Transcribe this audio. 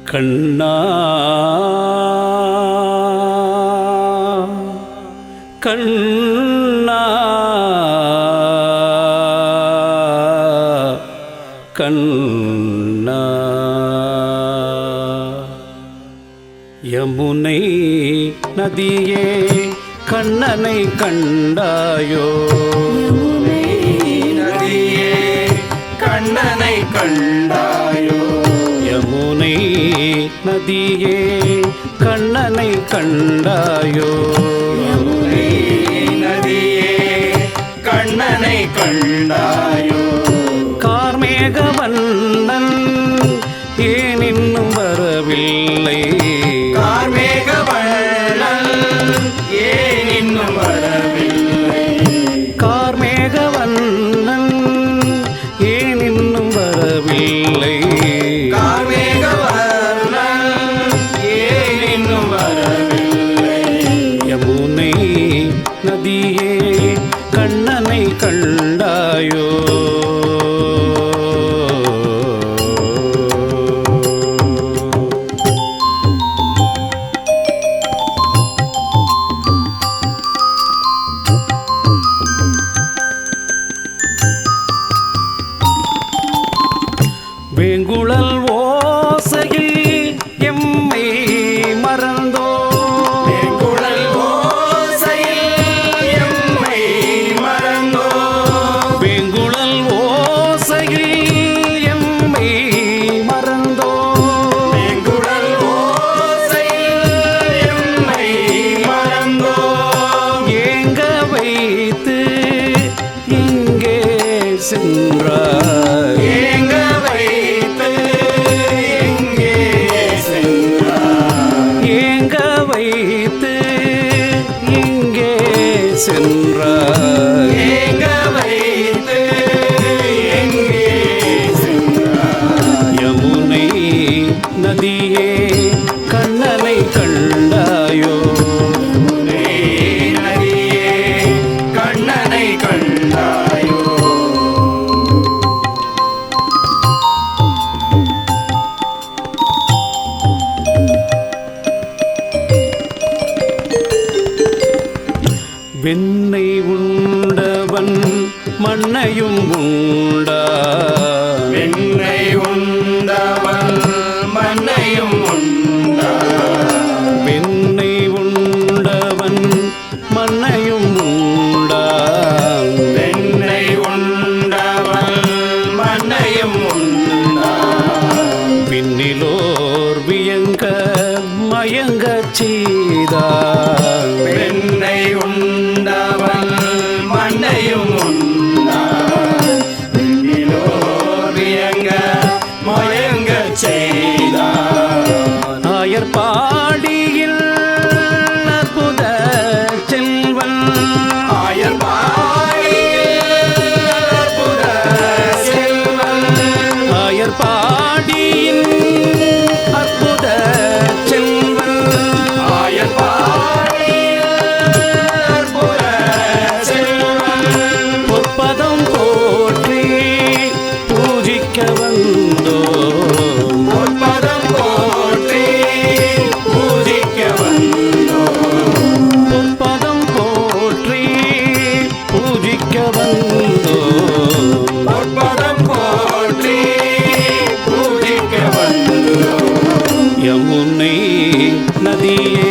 கண்ணா கண்ணா கண்ணா யமுனை நதியே கண்ணனை கண்டாயோ நதியே கண்ணனை கண்டாயோ யமுனை நதியே கண்ணனை கண்டாயோ யமுனை நதியே கண்ணனை கண்டாயோ கார்மேகவண்ணன் ஏன் இன்னும் வரவில்லை கார்மேகவண்ணன் ஏன் இன்னும் வரவில்லை கார்மேகவண்ணன் ஏன் இன்னும் வரவில்லை கார்மேகவண்ணன் ஏன் இன்னும் வரவில்லை யமுனை நதியே கண்ணனை கண்டாயோ வேங்குழல் ஓசையில் எம்மை மறந்தோ வேங்குழல் ஓசையில் எம்மை மறந்தோ வேங்குழல் ஓசையில் எம்மை மறந்தோ வேங்குழல் ஓசையில் எம்மை மறந்தோ ஏங்க வைத்து இங்கே சென்றாய் ஏங்க வைத்து எங்கே சென்றாய் ஏங்க வைத்து இங்கே சென்றாய் ஏங்க வைத்து எங்கே சென்றாய் யமுனை நதியே கண்ணனை கண்டாயோ யமுனை நதியே கண்ணனை கண்டாயோ வெண்ணை உண்டவன் மண்ணையும் உண்டா வெண்ணை உண்டவன் மண்ணையும் உண்டா வெண்ணை உண்டவன் மண்ணையும் உண்டா வெண்ணை உண்டவன் மண்ணையும் உண்டா விண்ணிலோர் வியங்க மயங்க செய்தார் வெண்ணை உண்டவன் மண்ணையும் உண்டா விண்ணிலோரியங்க மயங்க செய்தார் ஆயர் பாடியில் அற்புத செல்வன் ஆயர் பாடியில் அற்புத செல்வன் ஆயர் பாடியின் அற்புத செல்வன் ஆயர் பாடியில் அற்புத செல்வன் பொற்பதம் போற்றி பூஜிக்க வந்தோ பொற்பதம் போற்றி பூஜிக்க வந்தோம் பொற்பதம் போற்றி பூஜிக்க வந்தோ பொற்பதம் போற்றி பூஜிக்க வந்தோம் யமுனை நதியே